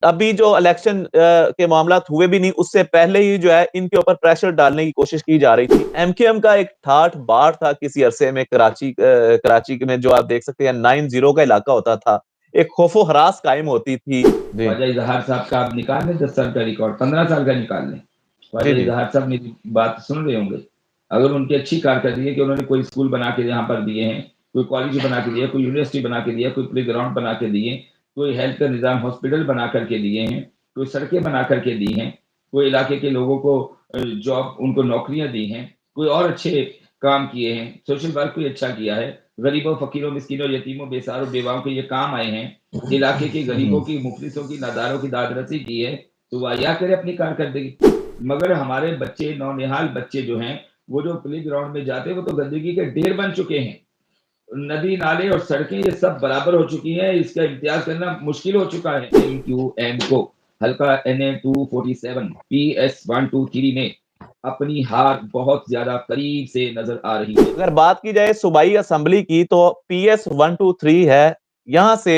अभी जो इलेक्शन के मामलात हुए भी नहीं, उससे पहले ही जो है इनके ऊपर प्रेशर डालने की कोशिश की जा रही थी। एमक्यूएम का एक ठाठ बाढ़ था किसी अरसे में कराची में, जो आप देख सकते हैं 9-0 का इलाका होता था। एक खौफो हरास कायम होती थी। जी। ख्वाजा इजहार साहब का आप निकाल लें 10 साल का रिकॉर्ड, 15 साल का निकाल लें। जी, ख्वाजा जी। इजहार साहब मेरी बात सुन रहे होंगे। अगर उनकी अच्छी कारकर्दगी है कि उन्होंने कोई स्कूल बना के यहाँ पर दिए हैं, कोई कॉलेज बना के दिए, कोई यूनिवर्सिटी बना के दिया, कोई प्ले ग्राउंड बना के दिए, कोई हेल्थ का निज़ाम हॉस्पिटल बना करके दिए हैं, कोई सड़कें बना करके दी हैं, कोई इलाके के लोगों को जॉब, उनको नौकरियां दी हैं, कोई और अच्छे काम किए हैं, सोशल वर्क कोई अच्छा किया है, गरीबों, फकीरों, मिस्किनों, यतीमों, बेसहारों, बेवाओं के ये काम आए हैं, इलाके के गरीबों की, मुफलिसों की, नादारों की दादरसी की है, तो वह क्या करे अपनी कारकर्दगी। मगर हमारे बच्चे, नौनिहाल बच्चे जो हैं, वो जो प्ले ग्राउंड में जाते हैं, वो तो गंदगी के ढेर बन चुके हैं। नदी, नाले और सड़कें ये सब बराबर हो चुकी हैं, इसका इम्तियाज करना मुश्किल हो चुका है। एमक्यूएम को हल्का NA-247 PS-123 में अपनी हार बहुत ज्यादा करीब से नजर आ रही है। अगर बात की जाए सूबाई असम्बली की, तो PS-123 है। यहाँ से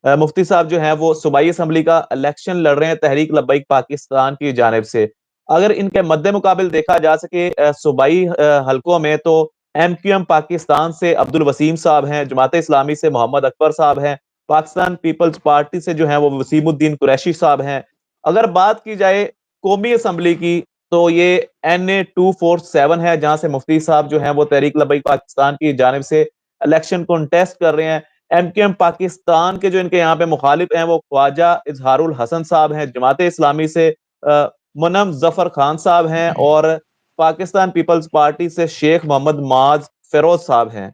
मुफ्ती साहब जो है वो सूबाई असम्बली का इलेक्शन लड़ रहे हैं तहरीक लब्बैक पाकिस्तान की जानिब से। अगर इनके मद्दे मुकाबिल देखा जा सके सूबाई हलकों में, तो एमक्यूएम पाकिस्तान से अब्दुल वसीम साहब हैं, जमात इस्लामी से मोहम्मद अकबर साहब हैं, पाकिस्तान पीपल्स पार्टी से जो है वो वसीमुद्दीन कुरैशी साहब हैं। अगर बात की जाए कौमी असम्बली की, तो ये NA-247 है, जहां से मुफ्ती साहब जो हैं वो तहरीक लब्बैक पाकिस्तान की जानिब से इलेक्शन कॉन्टेस्ट कर रहे हैं। एमक्यूएम पाकिस्तान के जो इनके यहाँ पे मुखालिफ हैं वो ख्वाजा इजहारुल हसन साहब हैं, जमात इस्लामी से मुनम जफर खान साहब हैं, और पाकिस्तान पीपल्स पार्टी से शेख मोहम्मद माज फिरोज साहब हैं।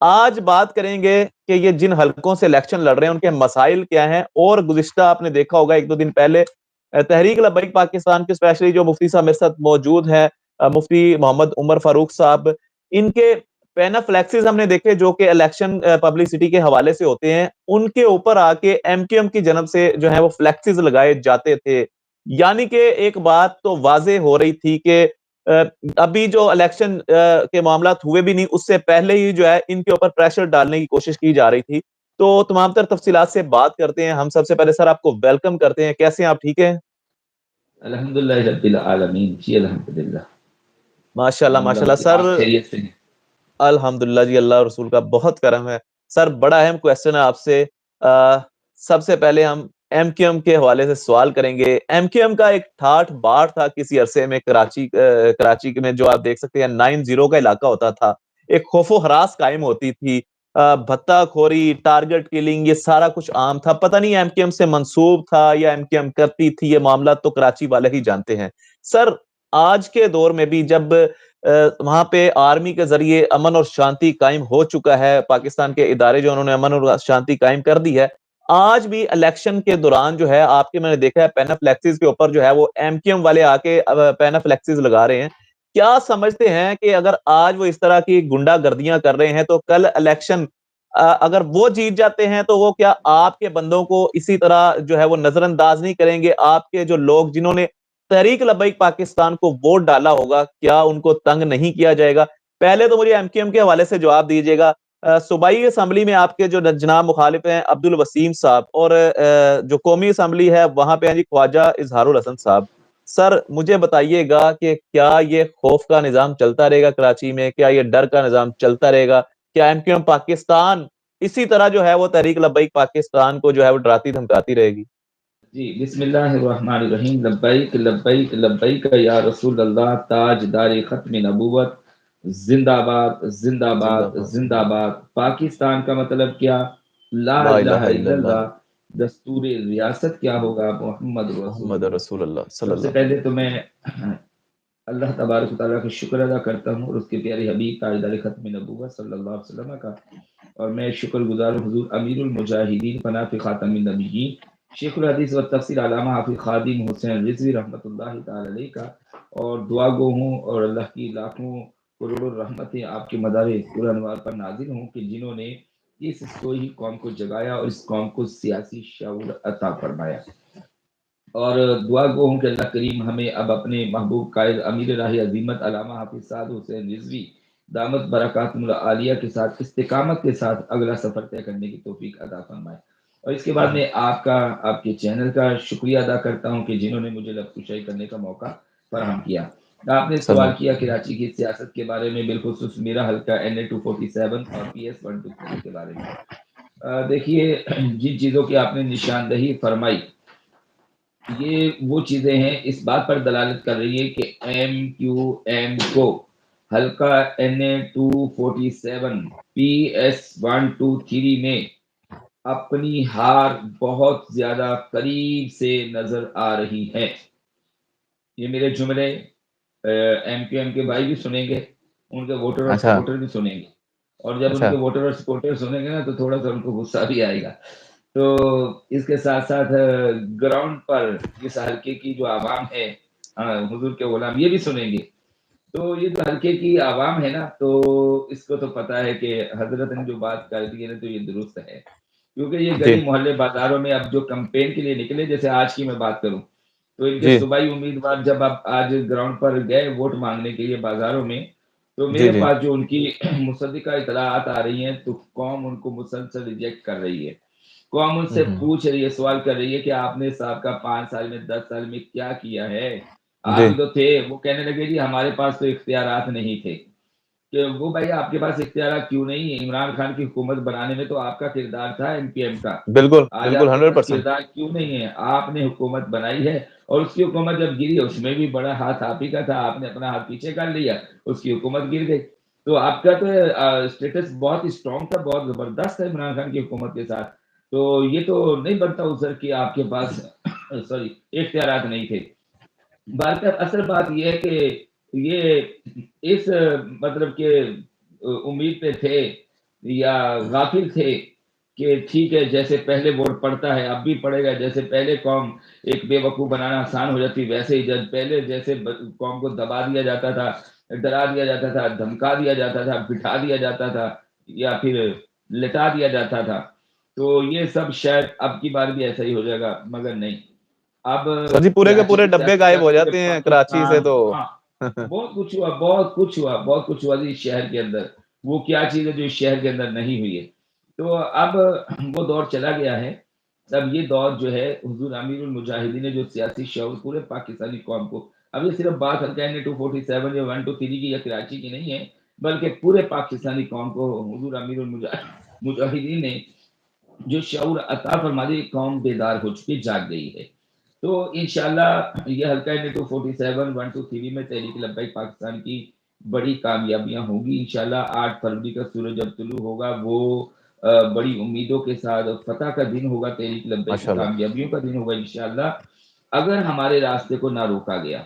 आज बात करेंगे कि ये जिन हलकों से इलेक्शन लड़ रहे हैं उनके मसाइल क्या हैं, और गुज़िश्ता आपने देखा होगा 1-2 दिन पहले तहरीक लब्बैक पाकिस्तान के स्पेशली जो मुफ्ती साहब मेरे साथ मौजूद हैं, मुफ्ती मोहम्मद उमर फारूक साहब, इनके पेनाफ्लेक्सिस हमने देखे जो कि इलेक्शन पब्लिसिटी के हवाले से होते हैं, उनके ऊपर आके एमक्यूएम की जनब से जो है वो फ्लेक्सिस लगाए जाते थे। यानी कि एक बात तो वाज़ेह हो रही थी कि अ, अभी जो इलेक्शन के मामलात हुए भी नहीं, उससे पहले ही जो है इनके ऊपर प्रेशर डालने की कोशिश की जा रही थी। तो तमाम तर तफसीलात से बात करते हैं। हम सबसे पहले सर आपको वेलकम करते हैं। कैसे हैं आप, ठीक हैं? अल्हम्दुलिल्लाह रब्बिल आलमीन, जी अल्हम्दुलिल्लाह। माशाल्लाह, अल्लाह माशाल्लाह की सर। आप खैरियत से हैं? अल्हम्दुलिल्लाह जी, अल्लाह और रसूल का बहुत करम है। सर बड़ा अहम क्वेश्चन है आपसे। सबसे पहले हम एमक्यूएम के हवाले से सवाल करेंगे। एमक्यूएम का एक ठाठ बाढ़ था किसी अरसे में कराची में, जो आप देख सकते हैं 9-0 का इलाका होता था। एक खौफो हरास कायम होती थी। भत्ताखोरी, टारगेट किलिंग, ये सारा कुछ आम था। पता नहीं एमक्यूएम से मंसूब था या एमक्यूएम करती थी, ये मामला तो कराची वाले ही जानते हैं। सर, आज के दौर में भी जब वहां पे आर्मी के जरिए अमन और शांति कायम हो चुका है, पाकिस्तान के इदारे जो उन्होंने अमन और शांति कायम कर दी है, आज भी इलेक्शन के दौरान जो है आपके, मैंने देखा है पेनाफ्लेक्सिस के ऊपर जो है वो एमक्यूएम वाले आके पेनाफ्लेक्सिस लगा रहे हैं। क्या समझते हैं कि अगर आज वो इस तरह की गुंडागर्दियां कर रहे हैं, तो कल इलेक्शन अगर वो जीत जाते हैं, तो वो क्या आपके बंदों को इसी तरह जो है वो नजरअंदाज नहीं करेंगे? आपके जो लोग जिन्होंने तहरीक लब्बैक पाकिस्तान को वोट डाला होगा, क्या उनको तंग नहीं किया जाएगा? पहले तो मुझे एमक्यूएम के हवाले से जवाब दीजिएगा। सूबाई असम्बली में आपके जो जनाब मुखालिफ हैं अब्दुल वसीम साहब, और जो कौमी असम्बली है वहां पे हैं जी ख्वाजा इजहारुल हसन साहब। सर मुझे बताइएगा कि क्या ये खौफ का निजाम चलता रहेगा कराची में? क्या ये डर का निजाम चलता रहेगा? क्या एमक्यूएम पाकिस्तान इसी तरह जो है वो तहरीक लब्बैक पाकिस्तान को जो है वो डराती धमकाती रहेगी? जी, बिस्मिल्लाहिर्रहमानिर्रहीम। लब्बैक लब्बैक लब्बैक या रसूल अल्लाह, ताजदार खत्म नबूवत, जिंदाबाद जिंदाबाद जिंदाबाद, जिंदाबाद। जिंदाबाद। पाकिस्तान का मतलब क्या? ला ला इलाहा इलाहा इल्लल्लाह इल्लल्लाह। दस्तूर रियासत क्या होगा? मोहम्मद मोहम्मद रसूलुल्लाह। रसूलुल्लाह सबसे सल्लल्लाहु पहले तो मैं अल्लाह तबारक व तआला का शुक्र अदा करता हूँ और उसके प्यारे हबीब ताजदार खत्म नबूवत सल्लल्लाहु अलैहि वसल्लम का। और मैं शुक्रगुजार हूँ हुजूर अमीरुल मुजाहिदीन पनाह खातमिन नबिय्यीन शेखुल हदीस व तफसीर अल्लामा हाफिज खादिम हुसैन रिजवी रहमतुल्लाहि तआला अलैह का। और दुआ गो हूँ और अल्लाह की लाखों करोड़ों रहमतें आपके मदारे कुरानवार पर नाजिल हों कि जिन्होंने इस सोई कौम को जगाया और इस कौम को सियासी शऊर अता फरमाया। और दुआ गो हूँ कि अल्लाह करीम हमें अब अपने महबूब कायद अमीर राह अजीमत अल्लामा हाफिज साद हुसैन रिजवी दामत बरकातुल आलिया के साथ इस्तिकामत के साथ अगला सफर तय करने की तौफीक अता फरमाए। और इसके बाद में आपके चैनल का शुक्रिया अदा करता हूं कि जिन्होंने मुझे लफ्ज़ करने का मौका फराहम किया। आपने सवाल किया कराची की सियासत के बारे में, बिलखुसूस मेरा हल्का NA 247 और PS 123 के बारे में। देखिए, जिन चीज़ों की आपने निशानदही फरमाई, ये वो चीज़ें हैं इस बात पर दलालत कर रही है कि MQM को हल्का NA 247 PS 123 में अपनी हार बहुत ज्यादा करीब से नजर आ रही है। ये मेरे जुमले MQM के भाई भी सुनेंगे, उनके वोटर और अच्छा सपोर्टर भी सुनेंगे, और जब अच्छा उनके वोटर और सपोर्टर सुनेंगे ना तो थोड़ा सा उनको गुस्सा भी आएगा। तो इसके साथ साथ ग्राउंड पर इस हल्के की जो आवाम है, हुजूर के गुलाम, ये भी सुनेंगे। तो ये जो हल्के की आवाम है ना, तो इसको तो पता है कि हजरत ने जो बात कर दी है ना, तो ये दुरुस्त है। क्योंकि ये जी गली मोहल्ले बाजारों में अब जो कैंपेन के लिए निकले, जैसे आज की मैं बात करूं, तो इनके जी सूबाई उम्मीदवार जब अब आज ग्राउंड पर गए वोट मांगने के लिए बाजारों में, तो जी मेरे जी पास जो उनकी मुसद्दिका इतलात आ रही हैं, तो कौम उनको मुसलसल रिजेक्ट कर रही है। कौम उनसे हम्म, पूछ रही है, सवाल कर रही है कि आपने साहब का 5 साल में 10 साल में क्या किया है। आप जी ही तो थे। वो कहने लगे जी हमारे पास तो इख्तियारात नहीं थे। कि वो भाई आपके पास इख्तियारात क्यों नहीं है? इमरान खान की हुकूमत बनाने में तो आपका किरदार था MPM का। बिल्कुल आज बिल्कुल आपके पास 100%। किरदार क्यों नहीं है? आपने हुकूमत बनाई है, और उसकी हुकूमत जब गिरी उसमें भी बड़ा हाथ आप ही का था। आपने अपना हाथ पीछे कर लिया, उसकी हुकूमत गिर गई। तो आपका तो स्टेटस बहुत स्ट्रॉन्ग था, बहुत जबरदस्त है इमरान खान की हुकूमत के साथ। तो ये तो नहीं बनता उधर कि आपके पास सॉरी इख्तियारात नहीं थे। बात का असल बात ये है कि ये इस मतलब के उम्मीद पे थे या गाफिल थे कि ठीक है, जैसे पहले वोट पड़ता है अब भी पड़ेगा। जैसे पहले कौम एक बेवकूफ बनाना आसान हो जाती, वैसे ही जब पहले जैसे कौम को दबा दिया जाता था, डरा दिया जाता था, धमका दिया जाता था, बिठा दिया जाता था, या फिर लिटा दिया जाता था, तो ये सब शायद अब की बार भी ऐसा ही हो जाएगा। मगर नहीं, अब सर जी पूरे के कराची पूरे की डब्बे सियासत का, गायब हो पूरे जाते हैं कराची से पाकिस्तान, तो हाँ, बहुत कुछ हुआ, बहुत कुछ हुआ, बहुत कुछ हुआ इस शहर के अंदर। वो क्या चीज है जो इस शहर के अंदर नहीं हुई है? तो अब वो दौर चला गया है। अब ये दौर जो है, हुजूर अमीरुल मुजाहिदीन ने जो सियासी शऊर पूरे पाकिस्तानी कौम को, अब ये सिर्फ बात हल्का NA 247 या 123 की या कराची की नहीं है, बल्कि पूरे पाकिस्तानी कौम को हुजूर अमीरुल मुजाहिदीन ने जो शऊर अता फरमा दी, कौम बेदार हो चुकी, जाग गई है। तो इंशाल्लाह ये हल्का NA 247 123 में तहरीक लब्बैक पाकिस्तान की बड़ी कामयाबियां होगी इंशाल्लाह। 8 फरवरी का सूरज जब तुलू होगा, वो बड़ी उम्मीदों के साथ फतह का दिन होगा, तहरीक लब्बैक की माशाल्लाह। कामयाबियों का दिन होगा इंशाल्लाह, अगर हमारे रास्ते को ना रोका गया।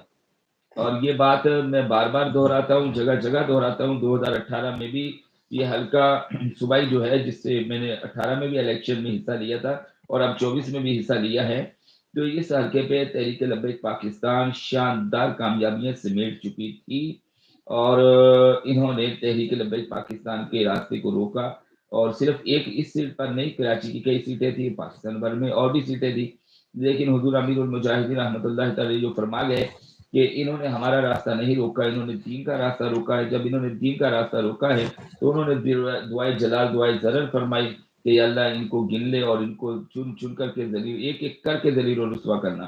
और ये बात मैं बार बार दोहराता हूँ, जगह जगह दोहराता हूँ। 2018 में भी ये हल्का सूबाई जो है, जिससे मैंने 18 में भी इलेक्शन में हिस्सा लिया था और अब 24 में भी हिस्सा लिया है, तो इस हल्के पे तहरीक लब्बैक पाकिस्तान शानदार कामयाबियां समेट चुकी थी। और इन्होंने तहरीक लब्बैक पाकिस्तान के रास्ते को रोका। और सिर्फ एक इस सीट पर नहीं, कराची की कई सीटें थी, पाकिस्तान भर में और भी सीटें थी, लेकिन हुजूर अमीरुल मुजाहिदीन रहमतुल्लाह तआला जो फरमा गए कि इन्होंने हमारा रास्ता नहीं रोका, इन्होंने दीन का रास्ता रोका है। जब इन्होंने दीन का रास्ता रोका है, तो उन्होंने दुआए जलाल, दुआए जरर फरमाई कि अल्लाह इनको गिन ले और इनको चुन चुन करके जलील, एक एक करके जलील और रुस्वा करना।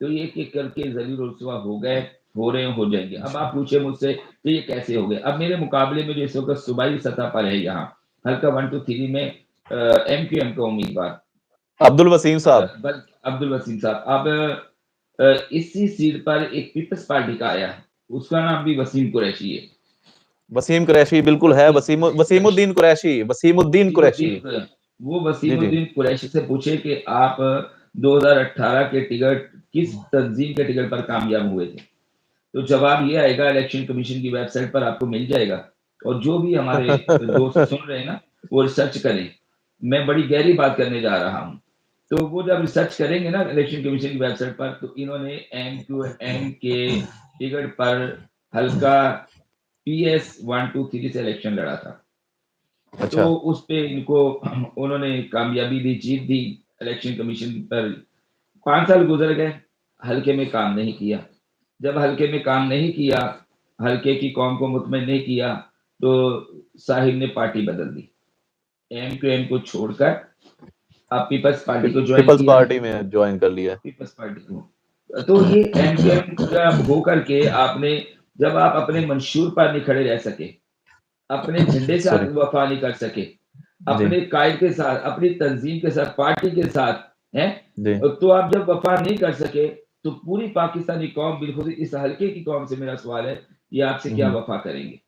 तो ये एक एक करके जलील और रुस्वा हो गए, हो रहे हो जाएंगे। अब आप पूछे मुझसे कि ये कैसे हो गए? अब मेरे मुकाबले में जो इस वक्त सूबाई सतह पर है, यहाँ हल्का 123 में MQM का उम्मीदवार अब्दुल वसीम साहब। अब्दुल वसीम साहब, अब इसी सीट पर एक पीपल्स पार्टी का आया है, उसका नाम भी वसीम कुरैशी है। वसीम कुरैशी बिल्कुल है, कुरैशी, वसीमुद्दीन कुरैशी, वसीमुद्दीन कुरैशी। वो जी जी। वसीमुद्दीन कुरैशी से पूछे कि आप 2018 के टिकट किस तंजीम के टिकट पर कामयाब हुए थे, तो जवाब ये आएगा, इलेक्शन कमीशन की वेबसाइट पर आपको मिल जाएगा। और जो भी हमारे दोस्त सुन रहे हैं ना, वो रिसर्च करें, मैं बड़ी गहरी बात करने जा रहा हूँ। तो वो जब रिसर्च करेंगे ना इलेक्शन कमीशन की वेबसाइट पर, तो इन्होंने MQM के टिकट पर हल्का PS 123 से इलेक्शन लड़ा था। तो अच्छा उस पे इनको उन्होंने कामयाबी दी, जीत दी इलेक्शन कमीशन पर। 5 साल गुजर गए, हल्के में काम नहीं किया। जब हल्के में काम नहीं किया, हल्के की कौम को मुतमईन नहीं किया, तो साहिब ने पार्टी बदल दी। MQM को छोड़कर आप पीपल्स पार्टी को ज्वाइन पीपल्स किया है, पार्टी में ज्वाइन कर लिया। पीपल्स पार्टी को। तो ये एमकेएम का होकर के आपने, जब आप अपने मंशूर पर नहीं खड़े रह सके, अपने झंडे से सॉरी वफा नहीं कर सके, जी अपने कायद के साथ, अपनी तंजीम के साथ, पार्टी के साथ, हैं, जी तो आप जब वफा नहीं कर सके, तो पूरी पाकिस्तानी कौम, बिल्कुल इस हल्के की कौम से मेरा सवाल है, ये आपसे क्या हम्म, वफा करेंगे?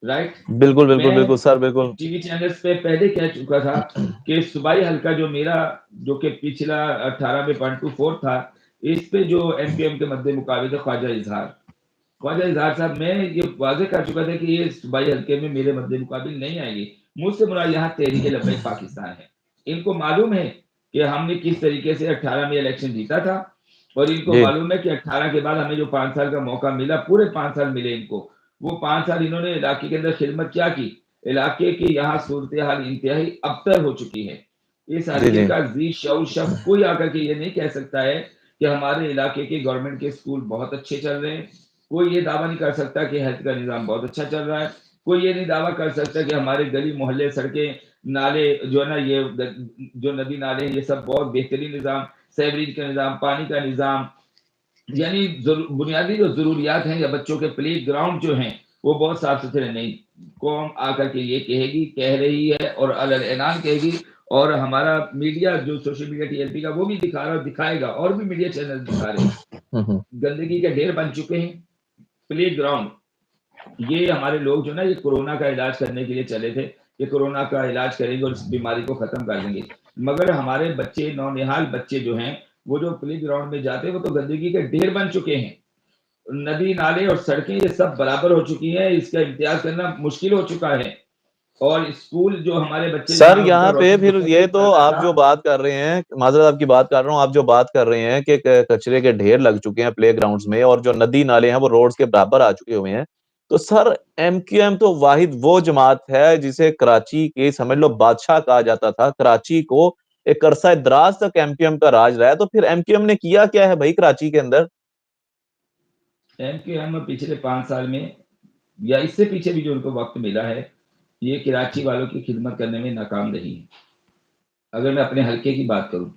राइट। बिल्कुल बिल्कुल मैं बिल्कुल सर बिल्कुल। टीवी चैनल्स पे पहले कह चुका था कि सूबाई हल्का जो मेरा, जो कि पिछला 18 में 124 था, इस पे जो एमपीएम के मध्य मुकाबले थे ख्वाजा इजहार साहब, मैं ये वाजे कर चुका था कि ये सूबाई हल्के में मेरे मध्य मुकाबले नहीं आएंगे। मुझसे मुराद यहाँ तहरीक लब्बैक पाकिस्तान है। इनको मालूम है कि हमने किस तरीके से 18 में इलेक्शन जीता था, और इनको जी मालूम है कि 18 के बाद हमें जो 5 साल का मौका मिला, पूरे 5 साल मिले इनको, वो 5 साल इन्होंने इलाके के अंदर खिदमत क्या की। इलाके की यहाँ सूरत हाल इंतहाई अबतर हो चुकी है। इस जी हल्के जी का जी शऊर शख्स कोई आकर के ये नहीं कह सकता है कि हमारे इलाके के गवर्नमेंट के स्कूल बहुत अच्छे चल रहे हैं। कोई ये दावा नहीं कर सकता कि हेल्थ का निज़ाम बहुत अच्छा चल रहा है। कोई ये नहीं दावा कर सकता कि हमारे गली मोहल्ले, सड़कें, नाले जो है ना, ये जो नदी नाले हैं, ये सब बहुत बेहतरीन निज़ाम, सेवरेज का निज़ाम, पानी का निज़ाम, यानी बुनियादी जो ज़रूरियात हैं, या बच्चों के प्ले ग्राउंड जो हैं, वो बहुत साफ सुथरे नहीं। कौम आकर के ये कहेगी, कह रही है, और अलग ऐलान कहेगी, और हमारा मीडिया जो सोशल मीडिया टीएलपी का, वो भी दिखा रहा, दिखाएगा, और भी मीडिया चैनल दिखा रहे हैं। हम्म, गंदगी के ढेर बन चुके हैं प्ले ग्राउंड। ये हमारे लोग जो ना, ये कोरोना का इलाज करने के लिए चले थे, ये कोरोना का इलाज करेंगे और इस बीमारी को खत्म कर देंगे, मगर हमारे बच्चे, नौनिहाल बच्चे जो हैं, वो जो प्ले ग्राउंड में जाते हैं, वो तो गंदगी के ढेर बन चुके हैं। नदी नाले और सड़कें ये सब बराबर हो चुकी हैं, इसका इम्तियाज करना मुश्किल हो चुका है। और स्कूल जो हमारे बच्चे सर जहाँ उनका यहाँ पे रोशन फिर ये मुस्तकबिल तो बनना आप था। जो बात कर रहे हैं, माजरत आपकी बात कर रहा हूँ, आप जो बात कर रहे हैं कि कचरे के ढेर लग चुके हैं प्ले ग्राउंड्स में और जो नदी नाले हैं वो रोड्स के बराबर आ चुके हुए हैं, तो सर एमक्यूएम तो वाहिद वो जमात है जिसे कराची के समझ लो बादशाह कहा जाता था। कराची को एक अरसा दराज तक एमक्यूएम का राज रहा है, तो फिर एमक्यूएम ने किया क्या है भाई कराची के अंदर? एमक्यूएम पिछले 5 साल में, या इससे पीछे भी जो उनको वक्त मिला है, ये कराची वालों की खिदमत करने में नाकाम रही है। अगर मैं अपने हल्के की बात करूं,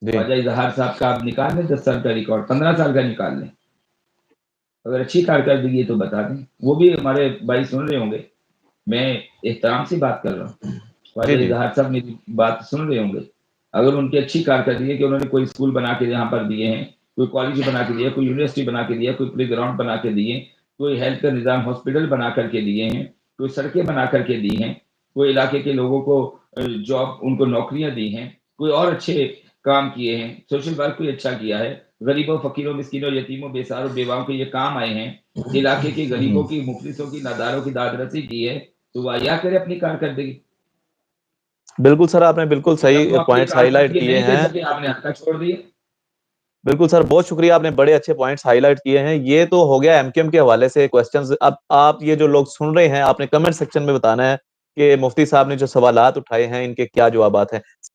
जी ख्वाजा इजहार साहब का आप निकाल लें 10 साल का रिकॉर्ड, 15 साल का निकाल लें, अगर अच्छी कारकर्दगी है तो बता दें। वो भी हमारे भाई सुन रहे होंगे, मैं एहतराम से बात कर रहा हूँ, जी ख्वाजा जी इजहार साहब मेरी बात सुन रहे होंगे। अगर उनकी अच्छी कारकर्दगी है कि उन्होंने कोई स्कूल बना के यहाँ पर दिए हैं, कोई कॉलेज बना के दिया, कोई यूनिवर्सिटी बना के दिया, कोई प्ले ग्राउंड बना के दिए, कोई हेल्थ का निज़ाम हॉस्पिटल बना करके दिए हैं, कोई सड़कें बना करके दी हैं, कोई इलाके के लोगों को जॉब, उनको नौकरियां दी हैं, कोई और अच्छे काम किए हैं, सोशल वर्क कोई अच्छा किया है, गरीबों, फकीरों, मिस्किनों, यतीमों, बेसहारों, बेवाओं के ये काम आए हैं, इलाके के गरीबों की, मुफलिसों की, नादारों की दादरसी की है, तो वह या करे अपनी कारकर्दगी। बिल्कुल सर, आपने बिल्कुल जब वो सही अपनी पॉइंट्स हाईलाइट कारकर्दगी किए नहीं दे हैं। सके, आपने हल्का छोड़ दिया। बिल्कुल सर, बहुत शुक्रिया, आपने बड़े अच्छे पॉइंट्स हाईलाइट किए हैं। ये तो हो गया एमकेएम के हवाले से क्वेश्चंस। अब आप ये जो लोग सुन रहे हैं, आपने कमेंट सेक्शन में बताना है कि मुफ्ती साहब ने जो सवालात उठाए हैं इनके क्या जवाबात हैं।